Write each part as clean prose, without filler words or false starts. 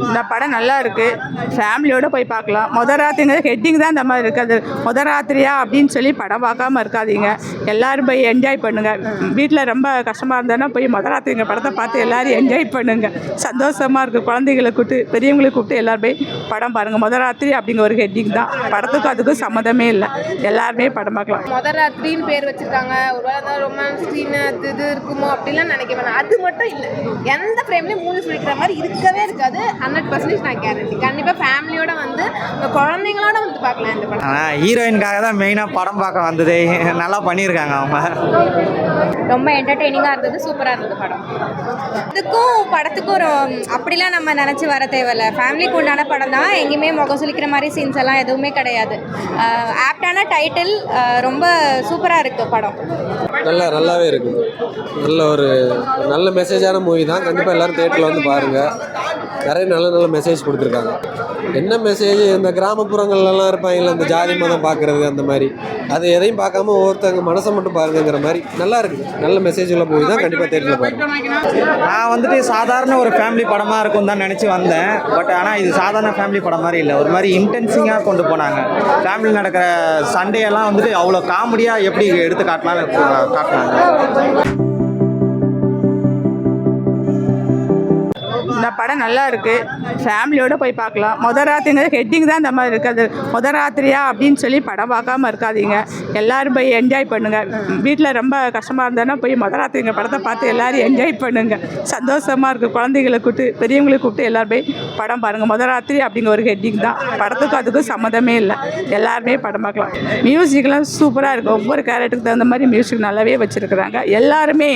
இந்த படம் நல்லா இருக்குது, ஃபேமிலியோடு போய் பார்க்கலாம். ராத்திரிங்க ஹெட்டிங் தான் இந்த மாதிரி இருக்குது. அது ராத்திரியா அப்படின்னு சொல்லி படம் பார்க்காம இருக்காதீங்க. எல்லோரும் போய் என்ஜாய் பண்ணுங்கள். வீட்டில் ரொம்ப கஷ்டமாக இருந்ததுன்னா போய் ராத்திரிங்க படத்தை பார்த்து எல்லோரும் என்ஜாய் பண்ணுங்கள். சந்தோஷமாக இருக்குது. குழந்தைகளை கூப்பிட்டு பெரியவங்களை கூப்பிட்டு எல்லோரும் போய் படம் பாருங்கள். ராத்திரி அப்படிங்கிற ஒரு ஹெட்டிங் தான். படத்துக்கும் அதுக்கும் சம்மந்தமே இல்லை. எல்லாருமே படம் பார்க்கலாம். ராத்திரின்னு பேர் வச்சுருக்காங்க. ஒருவேளை ரொமான்ஸ் சீன் அது இது இருக்குமோ அப்படிலாம் நினைக்க வேணாம். அது மட்டும் இல்லை, எந்த ஃப்ரேம்லேயும் மூணு சொல்லிக்கிற மாதிரி இருக்கவே இருக்காது. 100% நான் கேரண்டி. கண்டிப்பாக ஃபேமிலியோட வந்து குழந்தைங்களோட வந்து பார்க்கலாம் இந்த படம். ஹீரோயினுக்காக தான் மெயினாக படம் பார்க்க வந்தது. நல்லா பண்ணியிருக்காங்க அவங்க. ரொம்ப என்டர்டெய்னிங்காக இருந்தது. சூப்பராக இருந்தது படம். இதுக்கும் படத்துக்கும் ஒரு அப்படிலாம் நம்ம நினச்சி வர தேவையில்ல. ஃபேமிலிக்கு உண்டான படம் தான். எங்கேயுமே முகம் சுளிக்கிற மாதிரி சீன்ஸ் எல்லாம் எதுவுமே கிடையாது. ஆப்டான டைட்டில். ரொம்ப சூப்பராக இருக்குது படம். நல்லாவே இருக்குது. நல்ல மெசேஜான மூவி தான். கண்டிப்பாக எல்லோரும் தேட்டரில் வந்து பாருங்கள். நிறைய நல்ல மெசேஜ் கொடுத்துருக்காங்க. என்ன மெசேஜ், இந்த கிராமப்புறங்கள்லாம் இருப்பாங்கல்ல, இந்த ஜாதி மதம் பார்க்குறது அந்த மாதிரி, அது எதையும் பார்க்காம ஒவ்வொருத்தங்க மனசை மட்டும் பாருங்கிற மாதிரி நல்லா இருக்குது. நல்ல மெசேஜ் உள்ள மூவி தான். கண்டிப்பாக தேட்டரில் பாருங்கள். நான் வந்துட்டு சாதாரண ஒரு ஃபேமிலி படமாக இருக்கும் தான் நினச்சி வந்தேன். பட் ஆனால் இது சாதாரண ஃபேமிலி படம் மாதிரி இல்லை. ஒரு மாதிரி இன்டென்சிங்காக கொண்டு போனாங்க. ஃபேமிலியில் நடக்கிற சண்டையெல்லாம் வந்துட்டு அவ்வளோ காமெடியாக எப்படி எடுத்து காட்டினாங்க. இந்த படம் நல்லா இருக்குது, ஃபேமிலியோடு போய் பார்க்கலாம். ராத்திரிங்க ஹெட்டிங் தான் இந்த மாதிரி இருக்குது. அது ராத்திரியா அப்படின்னு சொல்லி படம் பார்க்காம இருக்காதீங்க. எல்லோரும் போய் என்ஜாய் பண்ணுங்கள். வீட்டில் ரொம்ப கஷ்டமாக இருந்ததுன்னா போய் ராத்திரிங்க படத்தை பார்த்து எல்லோரும் என்ஜாய் பண்ணுங்கள். சந்தோஷமாக இருக்குது. குழந்தைகளை கூப்பிட்டு பெரியவங்களை கூப்பிட்டு எல்லோரும் போய் படம் பாருங்கள். ராத்திரி அப்படிங்கிற ஒரு ஹெட்டிங் தான். படத்துக்கும் அதுக்கும் சம்மந்தமே இல்லை. எல்லாருமே படம் பார்க்கலாம். மியூசிக்லாம் சூப்பராக இருக்குது. ஒவ்வொரு கேரக்டருக்கு தகுந்த மாதிரி மியூசிக் நல்லாவே வச்சுருக்குறாங்க. எல்லாருமே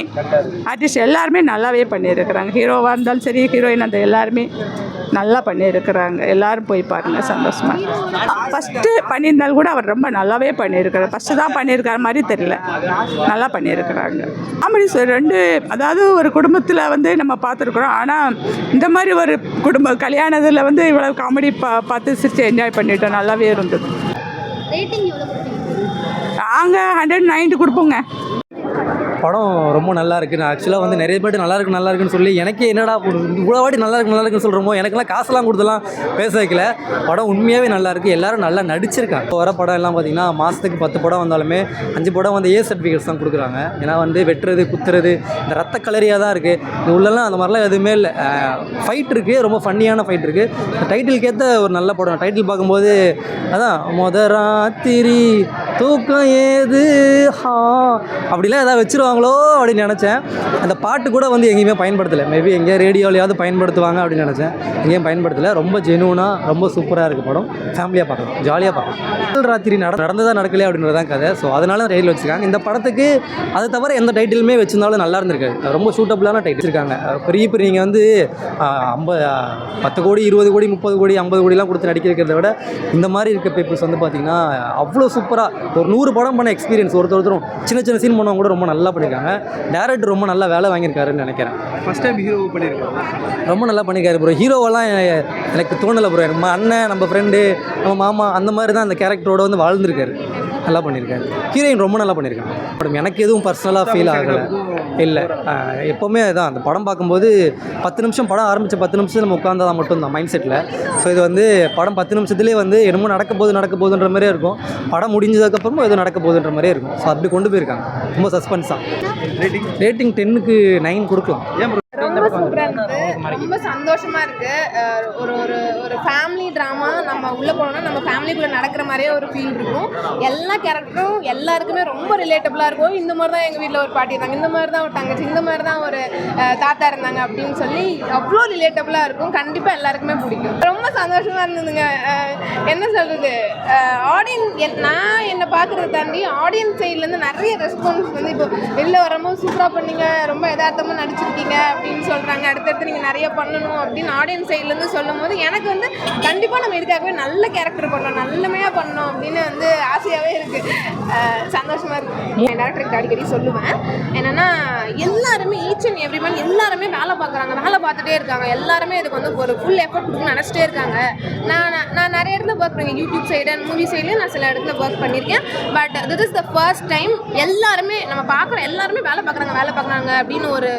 ஆர்டிஸ்ட் எல்லாருமே நல்லாவே பண்ணியிருக்கிறாங்க. ஹீரோவாக இருந்தாலும் சரி, ஹீரோயின் அந்த எல்லாருமே நல்லா பண்ணியிருக்கிறாங்க. எல்லோரும் போய் பாருங்கள். சந்தோஷமாக. ஃபஸ்ட்டு பண்ணியிருந்தாலும் கூட அவர் ரொம்ப நல்லாவே பண்ணியிருக்கிறார். ஃபஸ்ட்டு தான் பண்ணியிருக்கிற மாதிரி தெரியல, நல்லா பண்ணியிருக்கிறாங்க. காமெடி ரெண்டு, அதாவது ஒரு குடும்பத்தில் வந்து நம்ம பார்த்துருக்குறோம். ஆனால் இந்த மாதிரி ஒரு கல்யாணத்தில் வந்து இவ்வளோ காமெடி பார்த்து சிரித்து என்ஜாய் பண்ணிட்டோம். நல்லாவே இருந்தது. நாங்கள் 109 கொடுப்போங்க. படம் ரொம்ப நல்லா இருக்குது. நான் ஆக்சுவலாக வந்து நிறைய பேர் நல்லா இருக்குன்னு சொல்லி எனக்கே என்னடா இவ்வளோ வாட்டி நல்லா இருக்குன்னு சொல்கிறோமோ, எனக்கெல்லாம் காசெல்லாம் கொடுத்துலாம் பேச வைக்கல. படம் உண்மையாகவே நல்லா இருக்குது. எல்லோரும் நல்லா நடிச்சிருக்காங்க. இப்போ வர படம் எல்லாம் பார்த்திங்கன்னா மாதத்துக்கு 10 படம் வந்தாலுமே 5 படம் வந்து ஏ சர்டிஃபிகேட்ஸ் தான் கொடுக்குறாங்க. ஏன்னா வந்து வெட்டுறது குத்துறது இந்த ரத்த கலரியாக தான் இருக்குது. இது உள்ளெல்லாம் அந்த மாதிரிலாம் எதுவுமே இல்லை. ஃபைட் இருக்குது, ரொம்ப ஃபன்னியான ஃபைட் இருக்குது. டைட்டிலுக்கேற்ற ஒரு நல்ல படம். டைட்டில் பார்க்கும்போது அதான் ராத்திரி தூக்கம் ஏது அப்படிலாம் ஏதாவது வச்சுருவாங்களோ அப்படின்னு நினச்சேன். அந்த பாட்டு கூட வந்து எங்கேயுமே பயன்படுத்தலை. மேபி எங்கேயா ரேடியோலையாவது பயன்படுத்துவாங்க அப்படின்னு நினச்சேன். எங்கேயும் பயன்படுத்தலை. ரொம்ப ஜெனுவனாக ரொம்ப சூப்பராக இருக்குது படம். ஃபேமிலியாக பார்க்கலாம், ஜாலியாக பார்க்கலாம். ராத்திரி நடந்ததாக நடக்கலையே அப்படின்றதான் கதை. ஸோ அதனால டைட்டில் வச்சுருக்காங்க. இந்த படத்துக்கு அது தவிர எந்த டைட்டிலுமே வச்சிருந்தாலும் நல்லா இருந்திருக்காது. ரொம்ப சூட்டபுளான டைட்டில் இருக்காங்க. பெரிய நீங்கள் வந்து 10 கோடி 20 கோடி 30 கோடி 50 கோடிலாம் கொடுத்து நடிக்கிறத விட இந்த மாதிரி இருக்க பீப்புள்ஸ் வந்து பார்த்திங்கன்னா அவ்வளோ சூப்பராக ஒரு 100 படம் பண்ண எக்ஸ்பீரியன்ஸ். ஒருத்தரும் சின்ன சீன் பண்ணவங்க கூட ரொம்ப நல்லா பண்ணியிருக்காங்க. டேரக்டர் ரொம்ப நல்லா வேலை வாங்கியிருக்காருன்னு நினைக்கிறேன். ஃபஸ்ட் டைம் ஹீரோ பண்ணியிருக்காரு. ரொம்ப நல்லா பண்ணியிருக்காரு ப்ரோ. ஹீரோவெல்லாம் எனக்கு தோணலை ப்ரோ. நம்ம அண்ணன், நம்ம ஃப்ரெண்டு, நம்ம மாமா அந்த மாதிரி தான் அந்த கேரக்டரோட வந்து வாழ்ந்துருக்காரு. நல்லா பண்ணியிருக்காரு. ஹீரோயின் ரொம்ப நல்லா பண்ணியிருக்காங்க. படம் எனக்கு எதுவும் பர்சனலாக ஃபீல் ஆகலை. இல்லை, எப்போவுமே அதுதான். அந்த படம் பார்க்கும்போது 10 நிமிஷம் படம் ஆரம்பித்த 10 நிமிஷம் நம்ம உட்காந்தா மட்டும்தான் மைண்ட் செட்டில். ஸோ இது வந்து படம் 10 நிமிஷத்துலேயே வந்து என்னமோ நடக்க போகுதுன்ற மாதிரியே இருக்கும். படம் முடிஞ்சதுக்கப்புறமும் எதுவும் நடக்க போகுதுன்ற மாதிரியே இருக்கும். ஸோ அப்படி கொண்டு போயிருக்காங்க. ரொம்ப சஸ்பென்ஸாக. ரேட்டிங் 10க்கு 9 கொடுக்கலாம். ரொம்ப சூப்பராக இருந்தது. ரொம்ப சந்தோஷமாக இருக்குது. ஒரு ஒரு ஒரு ஃபேமிலி ட்ராமா நம்ம உள்ளே போனோம்னா நம்ம ஃபேமிலிக்குள்ளே நடக்கிற மாதிரியே ஒரு ஃபீல் இருக்கும். எல்லா கேரக்டரும் எல்லாருக்குமே ரொம்ப ரிலேட்டபுளாக இருக்கும். இந்த மாதிரி தான் எங்கள் வீட்டில் ஒரு பாட்டி இருந்தாங்க, இந்த மாதிரி தான் ஒரு தங்கச்சி, இந்த மாதிரி தான் ஒரு தாத்தா இருந்தாங்க அப்படின்னு சொல்லி அவ்வளோ ரிலேட்டபுளாக இருக்கும். கண்டிப்பாக எல்லாருக்குமே பிடிக்கும். ரொம்ப சந்தோஷமாக இருந்ததுங்க. என்ன சொல்கிறது, ஆடியன்ஸ் நான் என்னை பார்க்குறத தாண்டி ஆடியன்ஸ் சைட்லேருந்து நிறைய ரெஸ்பான்ஸ் வந்து இப்போ வெளில வரும்போது சூப்பராக பண்ணீங்க, ரொம்ப யதார்த்தமாக நடிச்சிருக்கீங்க அப்படின்னு சொல்கிறாங்க. அடுத்தடுத்து நீங்கள் நிறைய பண்ணணும் அப்படின்னு ஆடியன்ஸ் சைட்லேருந்து சொல்லும் போது எனக்கு வந்து கண்டிப்பாக நம்ம இதுக்காகவே நல்ல கேரக்டர் பண்ணணும், நல்லமையாக பண்ணணும் அப்படின்னு வந்து ஆசையாகவே இருக்குது. சந்தோஷமாக இருக்குது. என் டேரக்டருக்கு அடிக்கடி சொல்லுவேன் என்னென்னா, எல்லாருமே ஈச் அண்ட் எவ்ரி ஒன் எல்லாருமே வேலை பார்க்குறாங்க, வேலை பார்த்துட்டே இருக்காங்க. எல்லாருமே இதுக்கு வந்து ஒரு ஃபுல் எஃபர்ட் கொடுத்து நினச்சிட்டே இருக்காங்க. நான் நிறைய இடத்துல ஒர்க் பண்ணியிருக்கேன். யூடியூப் சைடு அண்ட் மூவி சைட்லேயும் நான் சில இடத்துல ஒர்க் பண்ணியிருக்கேன். But this is the first time எல்லாருமே நம்ம பார்க்குற எல்லாருமே வேலை பார்க்குறாங்க அப்படின்னு ஒரு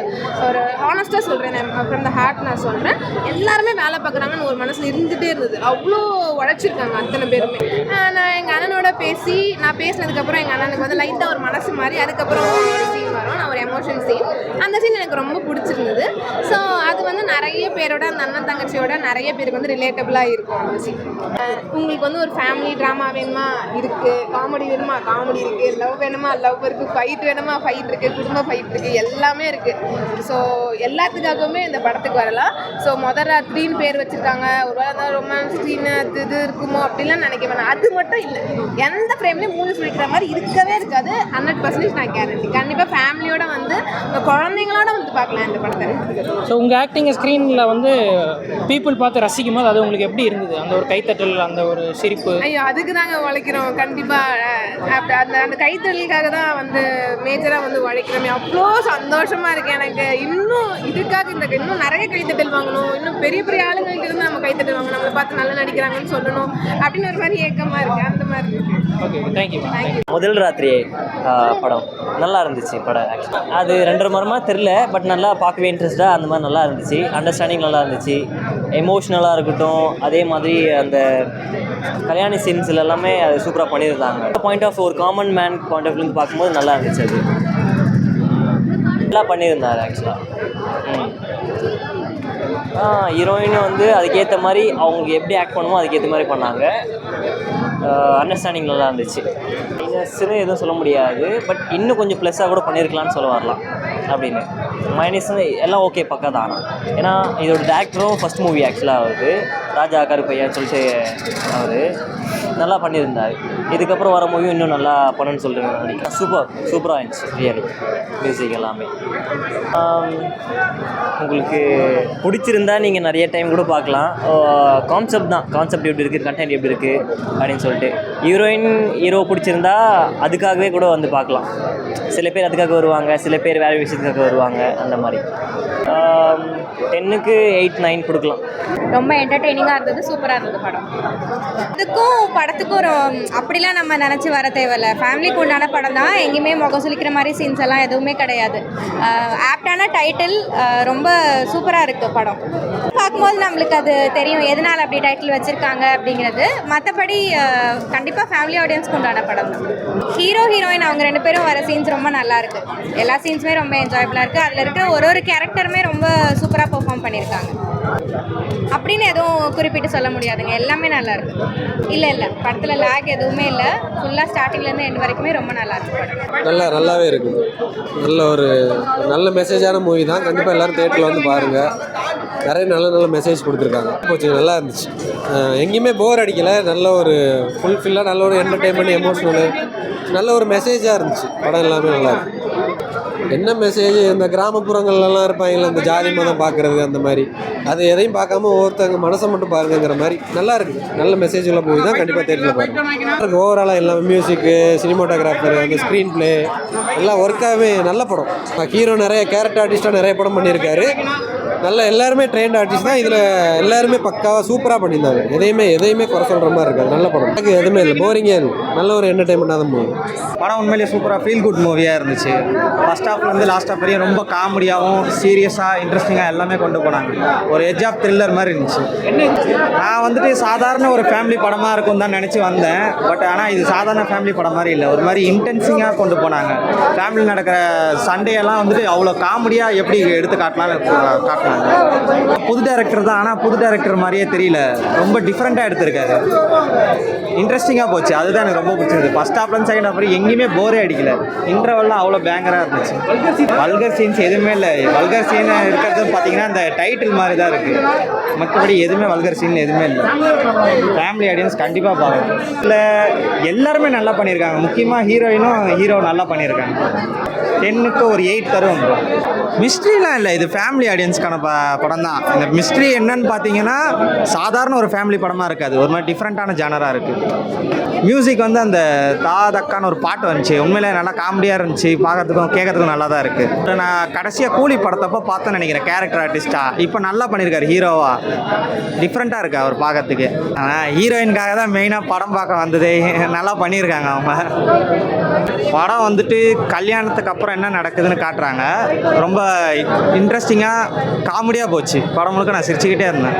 ஹானஸ்ட்டாக சொல்கிறேன். ஃப்ரம் த ஹார்ட் நான் சொல்கிறேன். எல்லாருமே வேலை பார்க்குறாங்கன்னு ஒரு மனசில் இருந்துகிட்டே இருந்தது. அவ்வளோ உழைச்சிருக்காங்க அத்தனை பேருமே. நான் எங்கள் அண்ணனோட நான் பேசினதுக்கப்புறம் எங்கள் அண்ணனுக்கு வந்து லைட்டாக ஒரு மனசு மாதிரி அதுக்கப்புறம் ஒரு சீன் வரும். நான் ஒரு எமோஷன் சீன், அந்த சீன் எனக்கு ரொம்ப பிடிச்சிருந்தது. ஸோ அது வந்து நிறைய பேரோட அந்த அண்ணன் தங்கச்சியோட நிறைய பேருக்கு வந்து ரிலேட்டபிளாக இருக்கும் அந்த சீன். உங்களுக்கு வந்து ஒரு ஃபேமிலி ட்ராமா வேணுமா இருக்குது, காமெடி வேணுமா காமெடி இருக்குது, லவ் வேணுமா லவ் இருக்குது, ஃபைட் வேணுமா ஃபைட் இருக்குது, குடும்ப ஃபைட் இருக்குது, எல்லாமே இருக்குது. ஸோ எல்லாத்துக்காகவுமே இந்த படத்துக்கு வரலாம். ஸோ முதல் ராத்திரின்னு பேர் வச்சுருக்காங்க, ஒரு வேளை ரொமான்ஸ் சீன் இது இருக்குமோ அப்படிலாம் நினைக்க வேணாம். அது மட்டும் இல்லை, எந்த ஃப்ரேம்லேயும் மூணு சொல்லிக்கிற மாதிரி இருக்கவே இருக்காது. 100% நான் கேரண்டி. கண்டிப்பாக ஃபேமிலியோட வந்து குழந்தைங்களோட வந்து பார்க்கலாம் இந்த படத்தை. ஸோ உங்கள் ஆக்டிங் ஸ்க்ரீனில் வந்து பீப்புள் பார்த்து ரசிக்கும் போது அது உங்களுக்கு எப்படி இருந்தது? அந்த ஒரு கைத்தட்டல், அந்த ஒரு சிரிப்பு? ஐயோ, அதுக்கு தாங்க உழைக்கிறோம் கண்டிப்பாக. அந்த அந்த கைத்தட்டலுக்காக தான் வந்து மேஜராக வந்து உழைக்கிறோமே. அவ்வளோ சந்தோஷமாக இருக்குது எனக்கு. இன்னும் இதுக்காக இன்னும் நிறைய கைத்தட்டல் வாங்கணும், இன்னும் பெரிய பெரிய ஆளுங்கள்ட்ட இருந்து நம்ம கைத்தட்டல் வாங்கணும், நம்மளை பார்த்து நல்லா நடிக்கிறாங்கன்னு சொல்லணும் அப்படின்னு ஒரு மாதிரி ஏக்கமாக இருக்குது. அந்த மாதிரி இருக்குது. Okay, thank you. முதல் ராத்திரி படம் நல்லா இருந்துச்சு. படம் ஆக்சுவலாக அது 2.5 மணி தெரில, பட் நல்லா பார்க்கவே இன்ட்ரெஸ்ட்டாக அந்த மாதிரி நல்லா இருந்துச்சு. அண்டர்ஸ்டாண்டிங் நல்லா இருந்துச்சு. எமோஷ்னலாக இருக்கட்டும், அதே மாதிரி அந்த கல்யாணி சீன்ஸில் எல்லாமே அது சூப்பராக பண்ணியிருந்தாங்க. பாயிண்ட் ஆஃப் ஒரு காமன் மேன் பாயிண்ட் ஆஃப் வியூலேருந்து பார்க்கும்போது நல்லா இருந்துச்சு. அது நல்லா பண்ணியிருந்தார் ஆக்சுவலாக. ஹீரோயின் வந்து அதுக்கேற்ற மாதிரி அவங்களுக்கு எப்படி ஆக்ட் பண்ணுமோ அதுக்கேற்ற மாதிரி பண்ணாங்க. அண்டர்ஸ்டாண்டிங் நல்லா இருந்துச்சு. மைனஸ்ன்னு எதுவும் சொல்ல முடியாது, பட் இன்னும் கொஞ்சம் ப்ளஸ்ஸாக கூட பண்ணியிருக்கலான்னு சொல்ல வரலாம் அப்படின்னு. மைனஸ்ன்னு எல்லாம் ஓகே பக்கா தான். ஏன்னா இதோட டேரக்டரும் ஃபஸ்ட் மூவி ஆக்சுவலாக அவருக்கு ராஜா கருப்பையான்னு சொல்லிட்டு அவர் நல்லா பண்ணியிருந்தார். இதுக்கப்புறம் வர மூவியும் இன்னும் நல்லா பண்ணணும்னு சொல்லிட்டு நினைக்கிறேன். சூப்பராக இருந்துச்சு ரியலி. மியூசிக் எல்லாமே உங்களுக்கு பிடிச்சிருந்தா நீங்கள் நிறைய டைம் கூட பார்க்கலாம். கான்செப்ட் எப்படி இருக்குது, கண்டென்ட் எப்படி இருக்குது அப்படின்னு சொல்லிட்டு. ஹீரோ பிடிச்சிருந்தா அதுக்காகவே கூட வந்து பார்க்கலாம். சில பேர் அதுக்காக வருவாங்க, சில பேர் வேறு விஷயத்துக்காக வருவாங்க. அந்த மாதிரி 10க்கு 8, 9 கொடுக்கலாம். ரொம்ப என்டர்டெய்னிங்காக இருந்தது, சூப்பராக இருந்தது படம். படத்துக்கும் ஒரு அப்படிலாம் நம்ம நினச்சி வர தேவையில்ல. ஃபேமிலிக்கு உண்டான படம் தான். எங்கேயுமே முகம் சுளிக்கிற மாதிரி சீன்ஸ் எல்லாம் எதுவுமே கிடையாது. ஆப்டான டைட்டில், ரொம்ப சூப்பராக இருக்குது படம். பார்க்கும்போது நம்மளுக்கு அது தெரியும் எதனால் அப்படி டைட்டில் வச்சுருக்காங்க அப்படிங்கிறது. மற்றபடி கண்டிப்பாக ஃபேமிலி ஆடியன்ஸ்க்கு உண்டான படம் தான். ஹீரோயின் அவங்க 2 பேரும் வர சீன்ஸ் ரொம்ப நல்லா இருக்குது. எல்லா சீன்ஸுமே ரொம்ப என்ஜாயபுளாக இருக்குது. அதில் இருக்கிற ஒரு கேரக்டருமே ரொம்ப சூப்பராக பெர்ஃபார்ம் பண்ணியிருக்காங்க. அப்படின்னு எதுவும் குறிப்பிட்டு சொல்ல முடியாதுங்க, எல்லாமே நல்லா இருக்குது. இல்லை படத்தில் லேக் எதுவுமே இல்லை. ஃபுல்லாக ஸ்டார்டிங்லேருந்து எண்ட் வரைக்குமே ரொம்ப நல்லா இருக்குது. நல்லாவே இருக்குது. நல்ல மெசேஜான மூவி தான். கண்டிப்பாக எல்லோரும் தேட்டரில் வந்து பாருங்கள். நிறைய நல்ல மெசேஜ் கொடுத்துருக்காங்க. போச்சு, நல்லா இருந்துச்சு. எங்கேயுமே போர் அடிக்கலை. நல்ல ஒரு ஃபுல்ஃபில்லாக நல்ல ஒரு என்டர்டெயின்மெண்ட், எமோஷ்னலு, நல்ல ஒரு மெசேஜாக இருந்துச்சு. படம் எல்லாமே நல்லா இருக்கு. என்ன மெசேஜ், இந்த கிராமப்புறங்கள்லாம் இருப்பாங்களே இந்த ஜாதி மதம் பார்க்குறது, அந்த மாதிரி அது எதையும் பார்க்காம ஒவ்வொருத்தங்க மனசை மட்டும் பாருங்கிற மாதிரி நல்லா இருக்குது. நல்ல மெசேஜ் உள்ள மூவி தான். கண்டிப்பாக தேட்டரில் பாருங்கள். ஓவராலாக எல்லாமே மியூசிக்கு, சினிமாட்டோகிராஃபர், அந்த ஸ்க்ரீன் ப்ளே எல்லாம் ஒர்க்காகவே நல்ல படம். ஹீரோ நிறைய கேரக்டர் ஆர்டிஸ்ட்டாக நிறைய படம் பண்ணியிருக்காரு. எல்லாருமே ட்ரெயின்ட் ஆர்டிஸ்ட் தான். இதில் எல்லாருமே பக்காவாக சூப்பராக பண்ணியிருந்தாங்க. எதையுமே குறை சொல்கிற மாதிரி இருக்காது. நல்ல படம். எனக்கு எதுவுமே இல்லை, போரிங்கே இல்லை. நல்ல ஒரு என்டர்டைன்மெண்ட்டாக தான் மூவி. படம் உண்மையிலேயே சூப்பராக ஃபீல் குட் மூவியாக இருந்துச்சு. ஃபஸ்ட் ஹாஃப்லேருந்து லாஸ்ட் ஹாஃப் வரையும் ரொம்ப காமெடியாகவும் சீரியஸாக இன்ட்ரெஸ்டிங்காக எல்லாமே கொண்டு போனாங்க. ஒரு எட்ஜ் ஆஃப் த்ரில்லர் மாதிரி இருந்துச்சு. நான் வந்துட்டு சாதாரண ஒரு ஃபேமிலி படமாக இருக்கும் தான் நினச்சி வந்தேன். பட் ஆனால் இது சாதாரண ஃபேமிலி படம் மாதிரி இல்லை, ஒரு மாதிரி இன்டென்சிங்காக கொண்டு போனாங்க. ஃபேமிலியில் நடக்கிற சண்டையெல்லாம் வந்துட்டு அவ்வளோ காமெடியாக எப்படி எடுத்து காட்டினாங்க. புது டைரக்டர் தான், ஆனால் புது டைரக்டர் மாதிரியே தெரியல. ரொம்ப டிஃப்ரெண்ட்டாக எடுத்திருக்காரு. இன்ட்ரெஸ்டிங்காக போச்சு. அதுதான் எனக்கு ரொம்ப பிடிச்சிருது. ஃபஸ்ட் ஹாஃப்லேருந்து செகண்ட் ஹாஃப் வரைக்கும் எங்கேயுமே போரே அடிக்கல. இன்டர்வல்லாம் அவ்வளோ பேங்கராக இருந்துச்சு. வல்கர் சீன்ஸ் எதுவுமே இல்லை. வல்கர் சீன் இருக்கிறது பார்த்தீங்கன்னா அந்த டைட்டில் மாதிரி தான் இருக்குது. மற்றபடி எதுவுமே வல்கர் சீன் எதுவுமே இல்லை. ஃபேமிலி ஆடியன்ஸ் கண்டிப்பாக பார்க்கணும். இல்லை எல்லாருமே நல்லா பண்ணியிருக்காங்க. முக்கியமாக ஹீரோ நல்லா பண்ணியிருக்காங்க. 10க்கு ஒரு 8 தரும். மிஸ்ட்ரிலாம் இல்லை, இது ஃபேமிலி ஆடியன்ஸ்க்கான படம் தான். இந்த மிஸ்ட்ரி என்னன்னு பார்த்தீங்கன்னா சாதாரண ஒரு ஃபேமிலி படமாக இருக்காது, ஒரு மாதிரி டிஃப்ரெண்ட்டான ஜானராக இருக்குது. மியூசிக் வந்து அந்த தாதக்கான ஒரு பாட்டு வந்துச்சு, உண்மையிலே நல்லா காமெடியாக இருந்துச்சு. பார்க்கறதுக்கும் கேட்கறதுக்கும் நல்லா தான் இருக்குது. நான் கடைசியாக கூலி படத்தப்போ பார்த்தேன்னு நினைக்கிறேன் கேரக்டர் ஆர்டிஸ்ட்டாக. இப்போ நல்லா பண்ணியிருக்காரு ஹீரோவா. டிஃப்ரெண்ட்டாக இருக்குது அவர் பார்க்கறதுக்கு. ஹீரோயினுக்காக தான் மெயினாக படம் பார்க்க வந்தது. நல்லா பண்ணியிருக்காங்க அவங்க. படம் வந்துட்டு கல்யாணத்துக்கு அப்புறம் என்ன நடக்குதுன்னு காட்டுறாங்க. ரொம்ப இன்ட்ரெஸ்டிங்காக காமெடியாக போச்சு. படம் முழுக்க நான் சிரிச்சுக்கிட்டே இருந்தேன்.